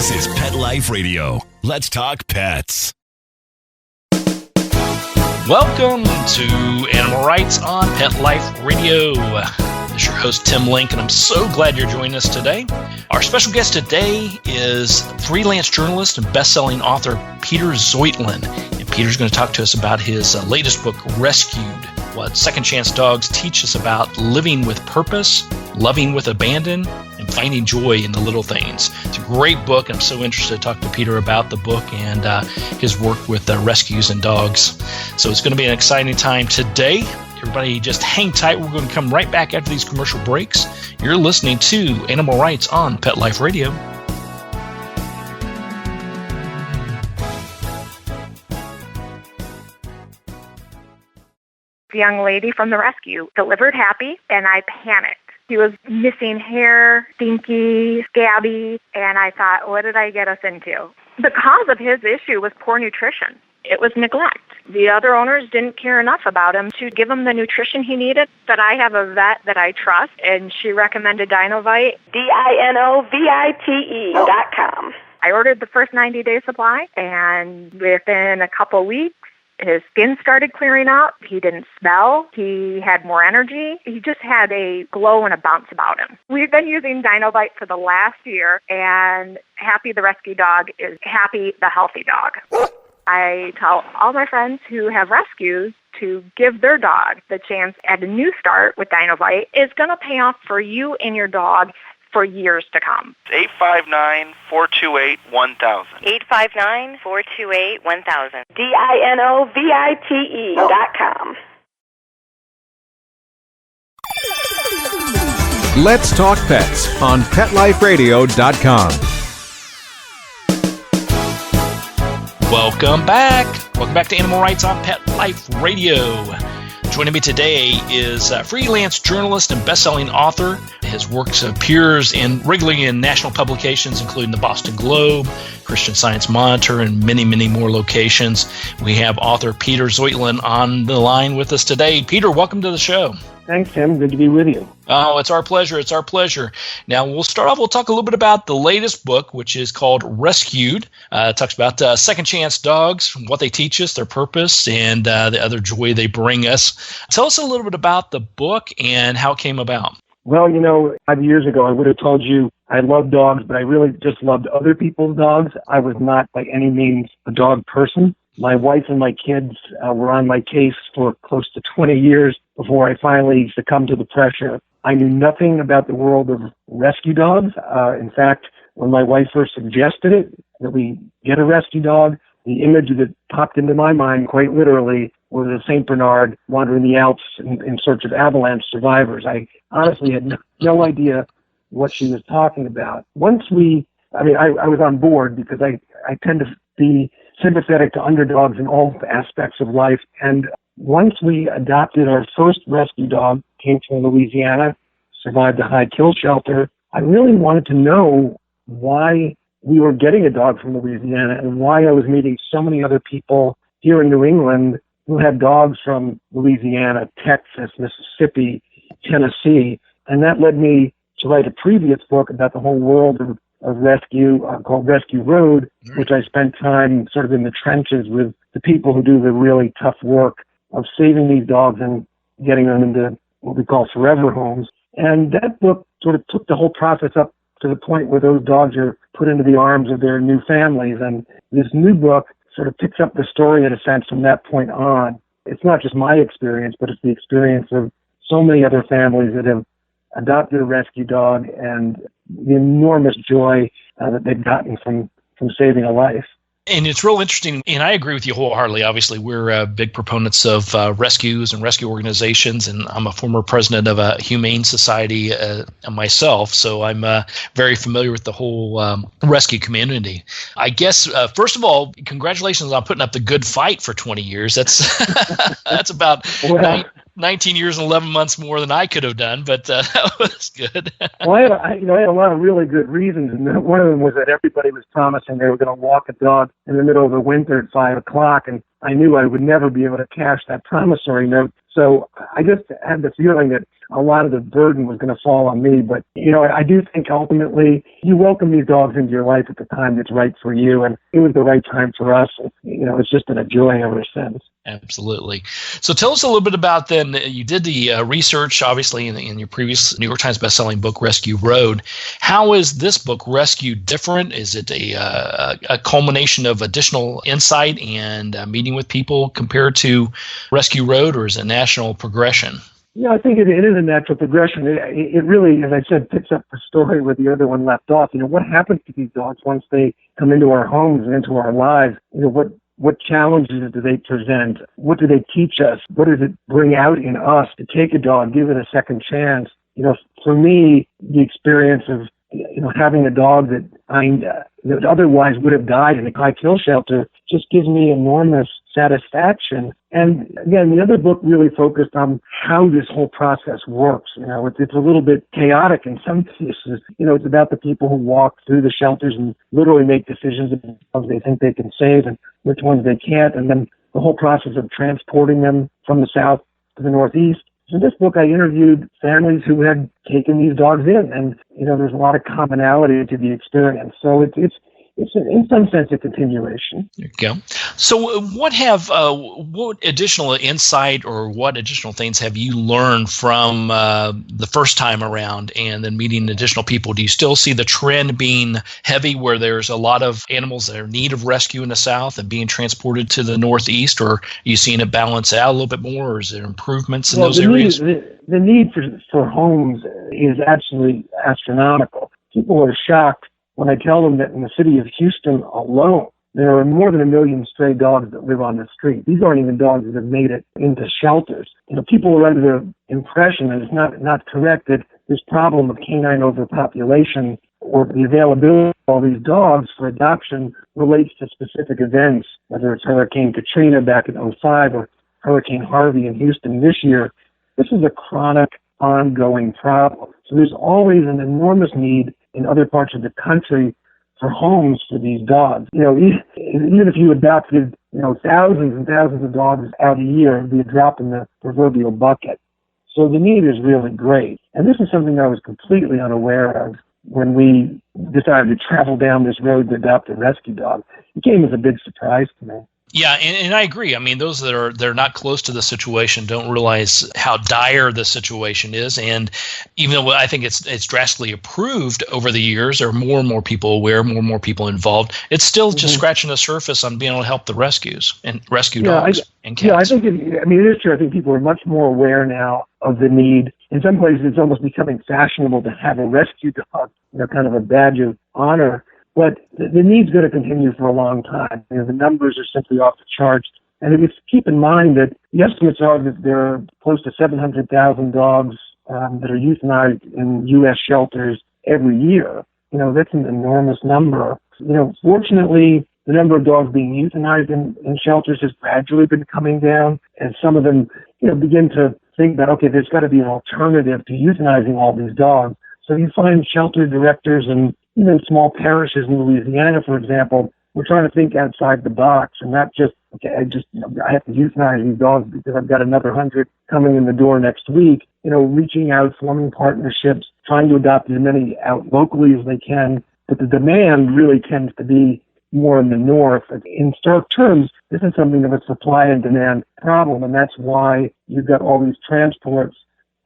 This is Pet Life Radio. Let's talk pets. Welcome to Animal Rights on Pet Life Radio. This is your host, Tim Link, and I'm so glad you're joining us today. Our special guest today is freelance journalist and best-selling author Peter Zheutlin. And Peter's going to talk to us about his latest book, Rescued, what second chance dogs teach us about living with purpose, loving with abandon, and finding joy in the little things. It's a great book. I'm so interested to talk to Peter about the book and his work with rescues and dogs. So it's going to be an exciting time today. Everybody just hang tight. We're going to come right back after these commercial breaks. You're listening to Animal Rights on Pet Life Radio. The young lady from the rescue delivered happy, and I panicked. He was missing hair, stinky, scabby, and I thought, what did I get us into? The cause of his issue was poor nutrition. It was neglect. The other owners didn't care enough about him to give him the nutrition he needed. But I have a vet that I trust, and she recommended Dinovite. DINOVITE.com. I ordered the first 90-day supply, and within a couple weeks, his skin started clearing up. He didn't smell. He had more energy. He just had a glow and a bounce about him. We've been using Dinovite for the last year, and Happy the rescue dog is Happy the healthy dog. I tell all my friends who have rescues to give their dog the chance at a new start with Dinovite. It's going to pay off for you and your dog for years to come. 859-428-1000. 859-428-1000. DINOVITE.com. Let's Talk Pets on PetLifeRadio.com. Welcome back. Welcome back to Animal Rights on Pet Life Radio. Joining me today is freelance journalist and best-selling author. His works appears regularly in national publications, including the Boston Globe, Christian Science Monitor, and many, many more locations. We have author Peter Zheutlin on the line with us today. Peter, welcome to the show. Thanks, Tim. Good to be with you. Oh, it's our pleasure. It's our pleasure. Now, we'll start off. We'll talk a little bit about the latest book, which is called Rescued. It talks about second chance dogs, what they teach us, their purpose, and the other joy they bring us. Tell us a little bit about the book and how it came about. Well, 5 years ago, I would have told you I love dogs, but I really just loved other people's dogs. I was not by any means a dog person. My wife and my kids were on my case for close to 20 years before I finally succumbed to the pressure. I knew nothing about the world of rescue dogs. In fact, when my wife first suggested it, that we get a rescue dog, the image that popped into my mind, quite literally, was a St. Bernard wandering the Alps in search of avalanche survivors. I honestly had no idea what she was talking about. I was on board because I tend to be sympathetic to underdogs in all aspects of life. And once we adopted our first rescue dog, came from Louisiana, survived a high kill shelter, I really wanted to know why we were getting a dog from Louisiana and why I was meeting so many other people here in New England who had dogs from Louisiana, Texas, Mississippi, Tennessee. And that led me to write a previous book about the whole world of rescue called Rescue Road, which I spent time sort of in the trenches with the people who do the really tough work of saving these dogs and getting them into what we call forever homes. And that book sort of took the whole process up to the point where those dogs are put into the arms of their new families. And this new book sort of picks up the story in a sense from that point on. It's not just my experience, but it's the experience of so many other families that have adopted a rescue dog and the enormous joy that they've gotten from saving a life. And it's real interesting, and I agree with you wholeheartedly. Obviously, we're big proponents of rescues and rescue organizations, and I'm a former president of a humane society myself, so I'm very familiar with the whole rescue community. I guess, first of all, congratulations on putting up the good fight for 20 years. That's that's about 19 years and 11 months more than I could have done, but that was good. Well, I had a lot of really good reasons, and one of them was that everybody was promising they were going to walk a dog in the middle of the winter at 5 o'clock, and I knew I would never be able to cash that promissory note. So I just had the feeling that a lot of the burden was going to fall on me. But, I do think ultimately you welcome these dogs into your life at the time that's right for you. And it was the right time for us. It's just been a joy ever since. Absolutely. So tell us a little bit about then, you did the research, obviously, in your previous New York Times bestselling book, Rescue Road. How is this book, Rescue, different? Is it a culmination of additional insight and meeting with people compared to Rescue Road, or is it a national progression? Yeah, I think it is a natural progression. It really, as I said, picks up the story where the other one left off. What happens to these dogs once they come into our homes and into our lives? What challenges do they present? What do they teach us? What does it bring out in us to take a dog, give it a second chance? For me, the experience of having a dog that that otherwise would have died in a high kill shelter just gives me enormous satisfaction. And again, the other book really focused on how this whole process works. It's a little bit chaotic in some cases. It's about the people who walk through the shelters and literally make decisions about dogs they think they can save and which ones they can't, and then the whole process of transporting them from the south to the northeast. In this book, I interviewed families who had taken these dogs in, and there's a lot of commonality to the experience. So it's in some sense a continuation. There you go. So what additional insight or what additional things have you learned from the first time around and then meeting additional people? Do you still see the trend being heavy where there's a lot of animals that are in need of rescue in the south and being transported to the northeast, or are you seeing it balance out a little bit more, or is there improvements in those areas? The need for homes is absolutely astronomical. People are shocked when I tell them that in the city of Houston alone, there are more than 1 million stray dogs that live on the street. These aren't even dogs that have made it into shelters. People are under the impression, and it's not correct, that this problem of canine overpopulation or the availability of all these dogs for adoption relates to specific events, whether it's Hurricane Katrina back in 2005 or Hurricane Harvey in Houston this year. This is a chronic, ongoing problem. So there's always an enormous need in other parts of the country for homes for these dogs. Even if you adopted, thousands and thousands of dogs out a year, it'd be a drop in the proverbial bucket. So the need is really great. And this is something I was completely unaware of when we decided to travel down this road to adopt a rescue dog. It came as a big surprise to me. Yeah, and I agree. I mean, those they're not close to the situation don't realize how dire the situation is. And even though I think it's drastically improved over the years, there are more and more people aware, more and more people involved. It's still just scratching the surface on being able to help the rescues and rescue dogs and cats. Yeah, I think it is true. I think people are much more aware now of the need. In some places, it's almost becoming fashionable to have a rescue dog, kind of a badge of honor. But the need's going to continue for a long time. The numbers are simply off the charts. And if keep in mind that the estimates are that there are close to 700,000 dogs that are euthanized in U.S. shelters every year. That's an enormous number. Fortunately, the number of dogs being euthanized in shelters has gradually been coming down. And some of them, begin to think that, okay, there's got to be an alternative to euthanizing all these dogs. So you find shelter directors and even small parishes in Louisiana, for example, we're trying to think outside the box and not just, okay, I have to euthanize these dogs because I've got another 100 coming in the door next week. Reaching out, forming partnerships, trying to adopt as many out locally as they can. But the demand really tends to be more in the north. In stark terms, this is something of a supply and demand problem, and that's why you've got all these transports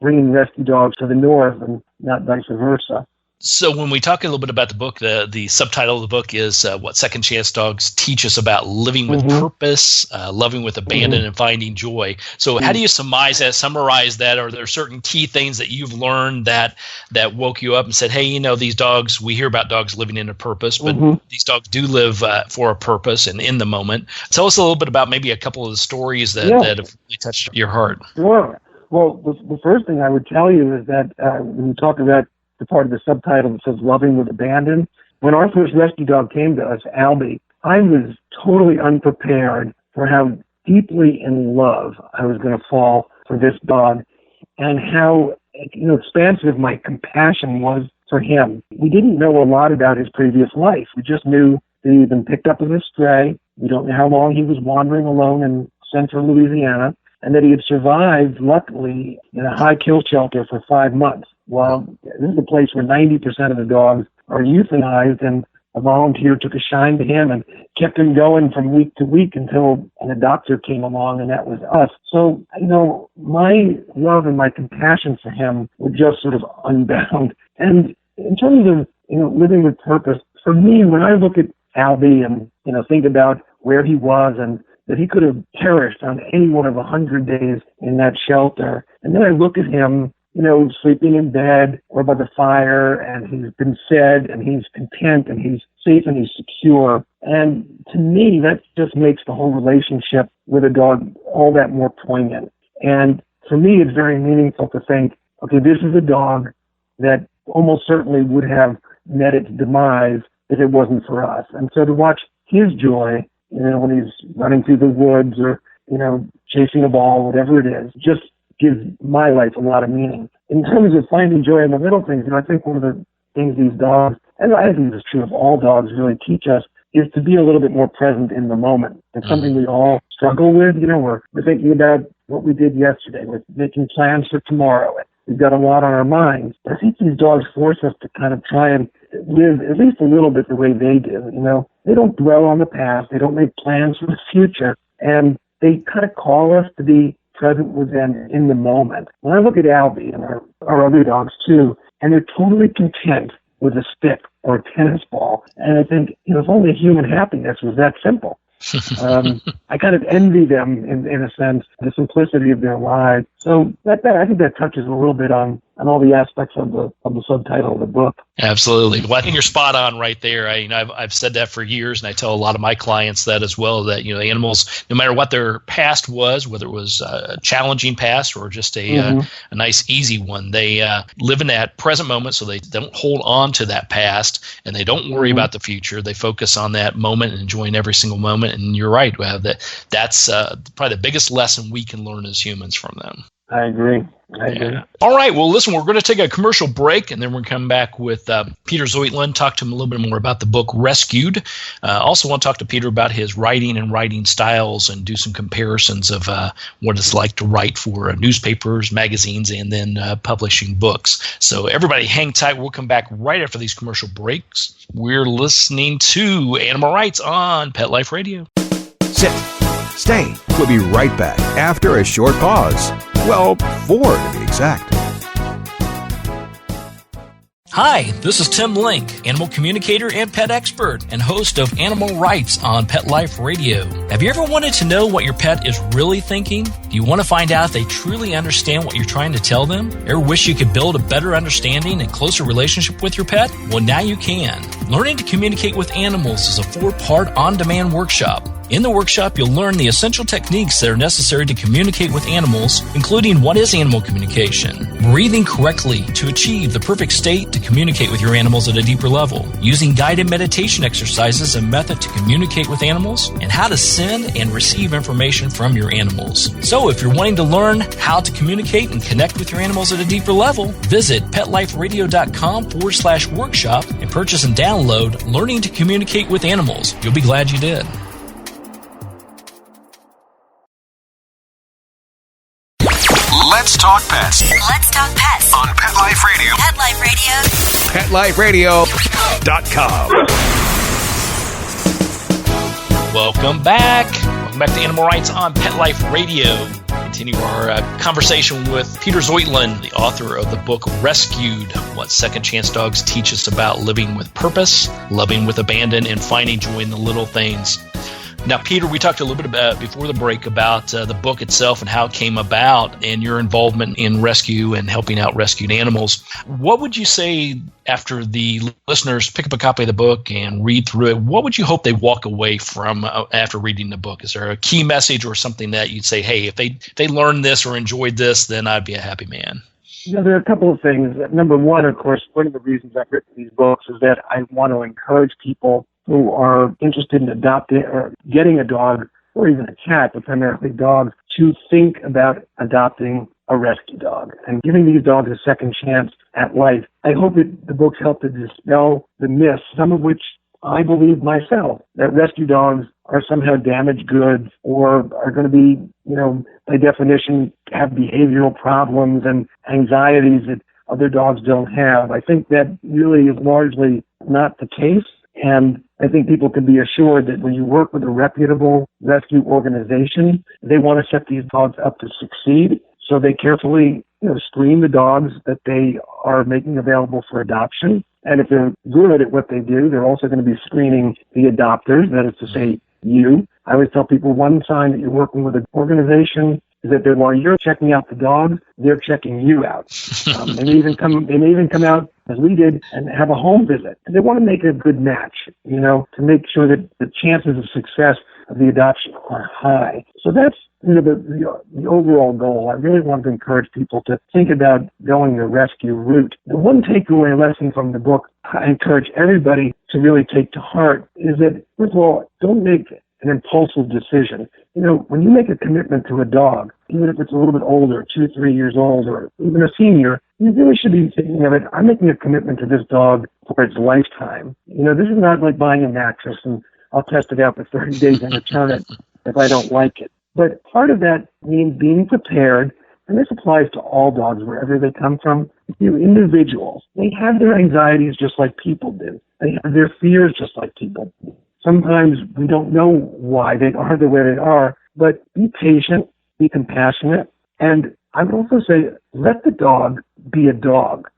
bringing rescue dogs to the north and not vice versa. So when we talk a little bit about the book, the subtitle of the book is What Second Chance Dogs Teach Us About Living with Purpose, Loving with Abandon, and Finding Joy. So how do you summarize that? Are there certain key things that you've learned that woke you up and said, hey, these dogs, we hear about dogs living in a purpose, but these dogs do live for a purpose and in the moment. Tell us a little bit about maybe a couple of the stories that have really touched your heart. Sure. Well, the first thing I would tell you is that when you talk about the part of the subtitle that says Loving with Abandon, when our first rescue dog came to us, Albie, I was totally unprepared for how deeply in love I was going to fall for this dog and how expansive my compassion was for him. We didn't know a lot about his previous life. We just knew that he had been picked up as a stray. We don't know how long he was wandering alone in central Louisiana, and that he had survived, luckily, in a high kill shelter for 5 months. Well, this is a place where 90% of the dogs are euthanized, and a volunteer took a shine to him and kept him going from week to week until a doctor came along, and that was us. So, my love and my compassion for him were just sort of unbound. And in terms of, living with purpose, for me, when I look at Albie and, think about where he was and that he could have perished on any one of 100 days in that shelter, and then I look at him, sleeping in bed or by the fire, and he's been fed, and he's content, and he's safe, and he's secure. And to me, that just makes the whole relationship with a dog all that more poignant. And for me, it's very meaningful to think, okay, this is a dog that almost certainly would have met its demise if it wasn't for us. And so to watch his joy, when he's running through the woods or, chasing a ball, whatever it is, just gives my life a lot of meaning. In terms of finding joy in the little things, I think one of the things these dogs, and I think this is true of all dogs, really teach us is to be a little bit more present in the moment. It's something we all struggle with. We're thinking about what we did yesterday. We're making plans for tomorrow. We've got a lot on our minds. But I think these dogs force us to kind of try and live at least a little bit the way they do. They don't dwell on the past. They don't make plans for the future. And they kind of call us to be present with them in the moment. When I look at Albie and our other dogs too, and they're totally content with a stick or a tennis ball, and I think, if only human happiness was that simple. I kind of envy them in a sense, the simplicity of their lives. So that I think that touches a little bit on all the aspects of the subtitle of the book. Absolutely. Well, I think you're spot on right there. I've said that for years, and I tell a lot of my clients that as well, that, animals, no matter what their past was, whether it was a challenging past or just a nice, easy one, they live in that present moment, so they don't hold on to that past, and they don't worry about the future. They focus on that moment and enjoying every single moment. And you're right, that's probably the biggest lesson we can learn as humans from them. I agree. Yeah. All right. Well, listen, we're going to take a commercial break, and then we're going to come back with Peter Zheutlin, talk to him a little bit more about the book Rescued. Also want to talk to Peter about his writing and writing styles and do some comparisons of what it's like to write for newspapers, magazines, and then publishing books. So everybody hang tight. We'll come back right after these commercial breaks. We're listening to Animal Rights on Pet Life Radio. Sit. Stay. We'll be right back after a short pause. Well, 4 to be exact. Hi, this is Tim Link, animal communicator and pet expert and host of Animal Rights on Pet Life Radio. Have you ever wanted to know what your pet is really thinking? Do you want to find out if they truly understand what you're trying to tell them? Ever wish you could build a better understanding and closer relationship with your pet? Well, now you can. Learning to Communicate with Animals is a 4-part on-demand workshop. In the workshop, you'll learn the essential techniques that are necessary to communicate with animals, including what is animal communication, breathing correctly to achieve the perfect state to communicate with your animals at a deeper level, using guided meditation exercises and method to communicate with animals, and how to send and receive information from your animals. So if you're wanting to learn how to communicate and connect with your animals at a deeper level, visit PetLifeRadio.com/workshop and purchase and download Learning to Communicate with Animals. You'll be glad you did. Let's talk pets. Let's talk pets On Pet Life Radio. Pet Life Radio. PetLifeRadio.com. Welcome back. Welcome back to Animal Rights on Pet Life Radio. Continue our conversation with Peter Zheutlin, the author of the book Rescued, What Second Chance Dogs Teach Us About Living with Purpose, Loving with Abandon, and Finding Joy in the Little Things. Now, Peter, we talked a little bit about before the break about the book itself and how it came about and your involvement in rescue and helping out rescued animals. What would you say after the listeners pick up a copy of the book and read through it? What would you hope they walk away from after reading the book? Is there a key message or something that you'd say, hey, if they learned this or enjoyed this, then I'd be a happy man? There are a couple of things. Number one, of course, one of the reasons I've written these books is that I want to encourage people who are interested in adopting or getting a dog or even a cat, but primarily dogs, to think about adopting a rescue dog and giving these dogs a second chance at life. I hope that the books help to dispel the myths, some of which I believe myself that rescue dogs are somehow damaged goods or are going to be, by definition, have behavioral problems and anxieties that other dogs don't have. I think that really is largely not the case. And I think people can be assured that when you work with a reputable rescue organization, they want to set these dogs up to succeed. So they carefully, screen the dogs that they are making available for adoption. And if they're good at what they do, they're also going to be screening the adopters, that is to say, you. I always tell people one sign that you're working with an organization is that while you're checking out the dog, they're checking you out. They may even come out, as we did, and have a home visit. And they want to make a good match, to make sure that the chances of success of the adoption are high. So that's the overall goal. I really want to encourage people to think about going the rescue route. The one takeaway lesson from the book I encourage everybody to really take to heart is that, first of all, don't make an impulsive decision. When you make a commitment to a dog, even if it's a little bit older, 2, 3 years old, or even a senior, you really should be thinking of it, I'm making a commitment to this dog for its lifetime. This is not like buying a mattress and I'll test it out for 30 days and return it if I don't like it. But part of that means being prepared, and this applies to all dogs wherever they come from. Individuals, they have their anxieties just like people do. They have their fears just like people do. Sometimes we don't know why they are the way they are, but be patient, be compassionate, and I would also say let the dog be a dog.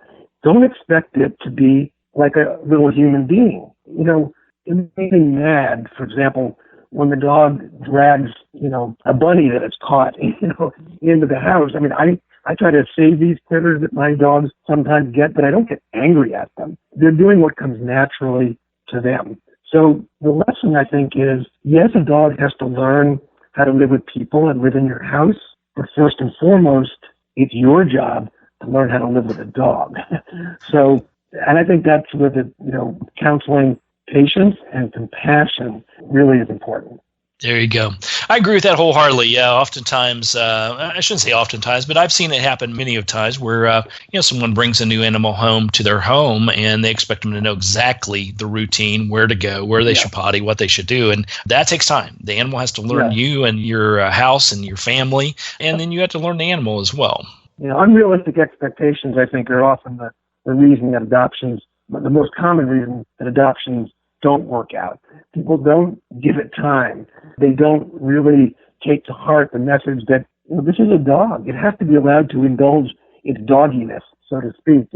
Don't expect it to be like a little human being. It may be mad, for example, when the dog drags, a bunny that it's caught, into the house. I mean, I try to save these critters that my dogs sometimes get, but I don't get angry at them. They're doing what comes naturally to them. So the lesson, I think, is, yes, a dog has to learn how to live with people and live in your house, but first and foremost, it's your job to learn how to live with a dog. And I think that's where counseling, patience and compassion really is important. There you go. I agree with that wholeheartedly. Yeah, oftentimes, I shouldn't say oftentimes, but I've seen it happen many of times where, someone brings a new animal home to their home and they expect them to know exactly the routine, where to go, where they should potty, what they should do. And that takes time. The animal has to learn you and your house and your family, and then you have to learn the animal as well. Unrealistic expectations, I think, are often the reason that adoptions, the most common reason that adoptions don't work out. People don't give it time. They don't really take to heart the message that this is a dog. It has to be allowed to indulge its dogginess, so to speak,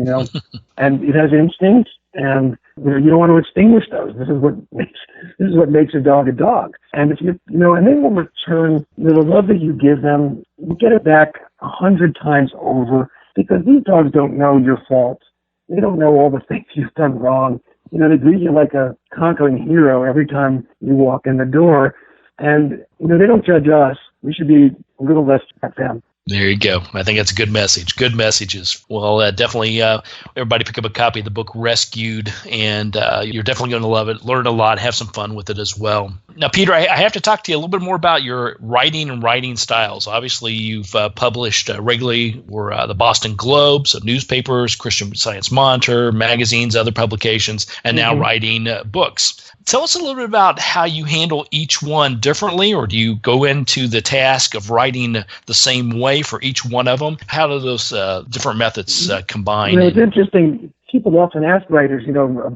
and it has instincts, and you don't want to extinguish those. This is what makes a dog a dog. And if and they will return the love that you give them. You get it back 100 times over, because these dogs don't know your faults. They don't know all the things you've done wrong. They greet you like a conquering hero every time you walk in the door. And, they don't judge us. We should be a little less like them. There you go. I think that's a good message. Good messages. Well, definitely everybody pick up a copy of the book Rescued, and you're definitely going to love it, learn a lot, have some fun with it as well. Now, Peter, I have to talk to you a little bit more about your writing and writing styles. Obviously, you've published regularly for the Boston Globe, so newspapers, Christian Science Monitor, magazines, other publications, and now writing books. Tell us a little bit about how you handle each one differently, or do you go into the task of writing the same way for each one of them? How do those different methods combine? It's interesting. People often ask writers,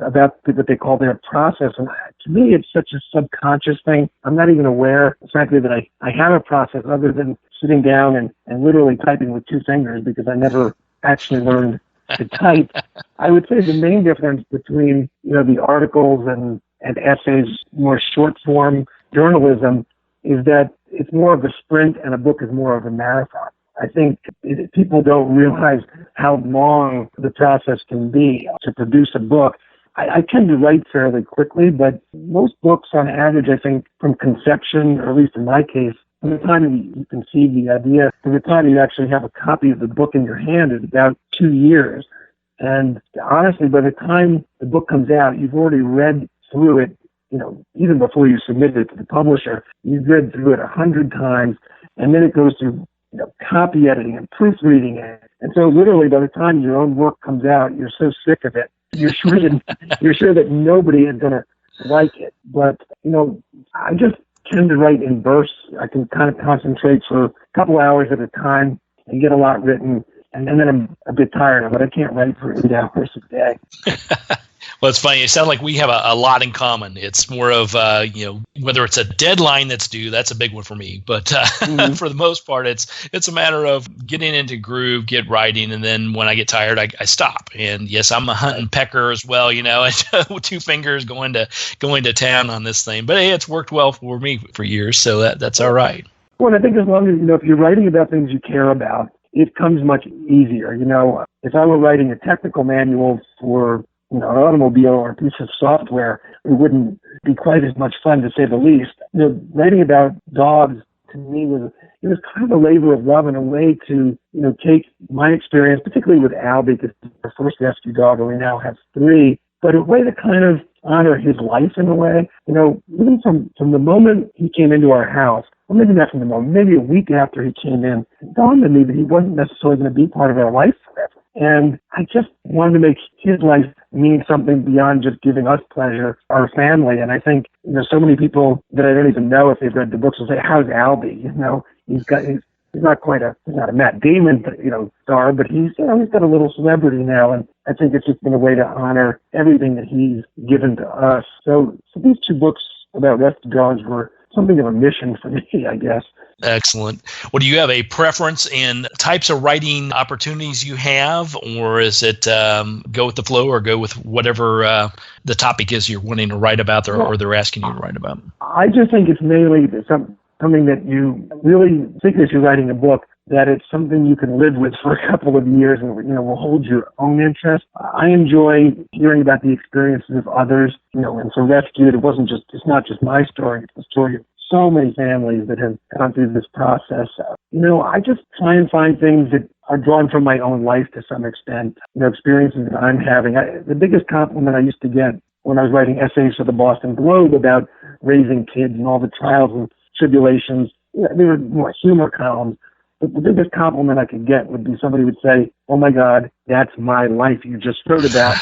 about what they call their process. And to me, it's such a subconscious thing. I'm not even aware, frankly, that I have a process other than sitting down and literally typing with 2 fingers, because I never actually learned to type. I would say the main difference between, the articles and essays, more short form journalism, is that it's more of a sprint and a book is more of a marathon. I think people don't realize how long the process can be to produce a book. I tend to write fairly quickly, but most books on average, I think, from conception, or at least in my case, from the time you conceive the idea to the time you actually have a copy of the book in your hand is about 2 years. And honestly, by the time the book comes out, you've already read through it, even before you submit it to the publisher. You've read through it 100 times, and then it goes through copy editing and proofreading it. And so literally by the time your own work comes out, you're so sick of it. You're sure that nobody is going to like it. But, I just tend to write in bursts. I can kind of concentrate for a couple hours at a time and get a lot written. And then I'm a bit tired of it. I can't write for 8 hours a day. Well, it's funny. It sounds like we have a lot in common. It's more of, whether it's a deadline that's due, that's a big one for me. But for the most part, it's a matter of getting into groove, get writing, and then when I get tired, I stop. And yes, I'm a hunt and pecker as well, with 2 fingers going to town on this thing. But hey, it's worked well for me for years, so that's all right. Well, I think as long as, if you're writing about things you care about, it comes much easier. If I were writing a technical manual for an automobile or a piece of software, it wouldn't be quite as much fun, to say the least. Writing about dogs to me was kind of a labor of love and a way to take my experience, particularly with Albie, because it's our first rescue dog, and we now have 3, but a way to kind of honor his life in a way. Even from the moment he came into our house, well, maybe not from the moment, maybe a week after he came in, it dawned on me that he wasn't necessarily going to be part of our life forever. And I just wanted to make his life mean something beyond just giving us pleasure, our family. And I think, so many people that I don't even know if they've read the books will say, how's Albie? He's not a Matt Damon, star, but he's got a little celebrity now. And I think it's just been a way to honor everything that he's given to us. So these 2 books about rescue dogs were something of a mission for me, I guess. Excellent. Well, do you have a preference in types of writing opportunities you have, or is it go with the flow or go with whatever the topic is you're wanting to write about or they're asking you to write about? I just think it's mainly something that you really think as you're writing a book, that it's something you can live with for a couple of years and, will hold your own interest. I enjoy hearing about the experiences of others, and for Rescued, it's not just my story, it's the story of so many families that have gone through this process. I just try and find things that are drawn from my own life to some extent, experiences that I'm having. The biggest compliment I used to get when I was writing essays for the Boston Globe about raising kids and all the trials and tribulations, they were more humor columns. But the biggest compliment I could get would be somebody would say, "Oh my God, that's my life you just wrote about."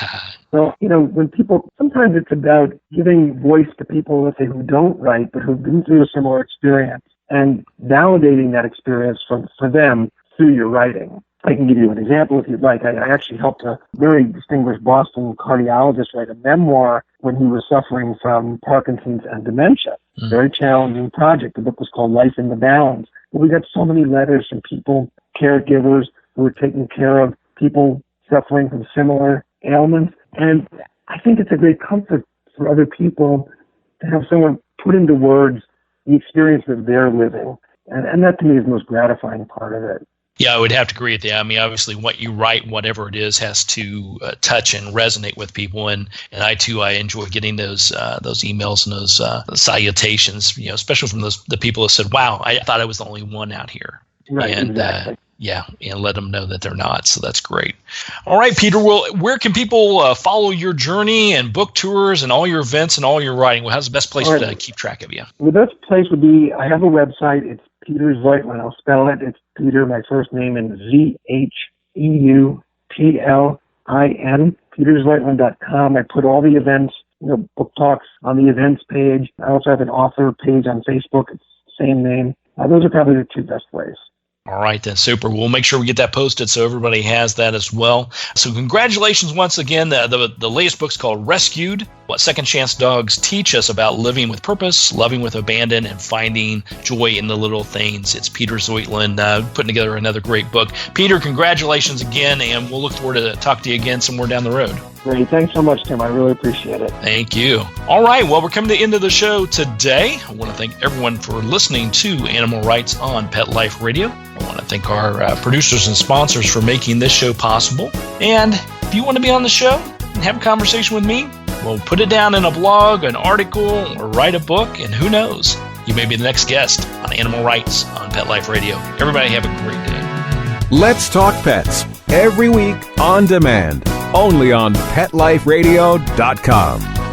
So, when people, sometimes it's about giving voice to people, let's say, who don't write, but who've been through a similar experience and validating that experience for them through your writing. I can give you an example if you'd like. I actually helped a very distinguished Boston cardiologist write a memoir when he was suffering from Parkinson's and dementia. Very challenging project. The book was called Life in the Balance. But we got so many letters from people, caregivers who were taking care of people suffering from similar ailments. And I think it's a great comfort for other people to have someone put into words the experience that they're living. And that to me is the most gratifying part of it. Yeah, I would have to agree with you. I mean, obviously, what you write, whatever it is, has to touch and resonate with people. And I enjoy getting those emails and those salutations, especially from the people who said, "Wow, I thought I was the only one out here." Right, and exactly. And let them know that they're not. So that's great. All right, Peter. Well, where can people follow your journey and book tours and all your events and all your writing? Well, how's the best place to keep track of you? The best place would be, I have a website. It's Peter Zheutlin. I'll spell it. It's Peter, my first name, and ZHEUTLIN, PeterZheutlin.com. I put all the events, book talks on the events page. I also have an author page on Facebook. It's the same name. Those are probably the 2 best ways. All right, then. Super. We'll make sure we get that posted so everybody has that as well. So congratulations once again. The latest book's called Rescued, What Second Chance Dogs Teach Us About Living with Purpose, Loving with Abandon, and Finding Joy in the Little Things. It's Peter Zheutlin putting together another great book. Peter, congratulations again, and we'll look forward to talk to you again somewhere down the road. Great. Thanks so much, Tim. I really appreciate it. Thank you. All right. Well, we're coming to the end of the show today. I want to thank everyone for listening to Animal Rights on Pet Life Radio. I want to thank our producers and sponsors for making this show possible. And if you want to be on the show and have a conversation with me, well, put it down in a blog, an article, or write a book, and who knows, you may be the next guest on Animal Rights on Pet Life Radio. Everybody have a great day. Let's Talk Pets, every week on demand, only on PetLifeRadio.com.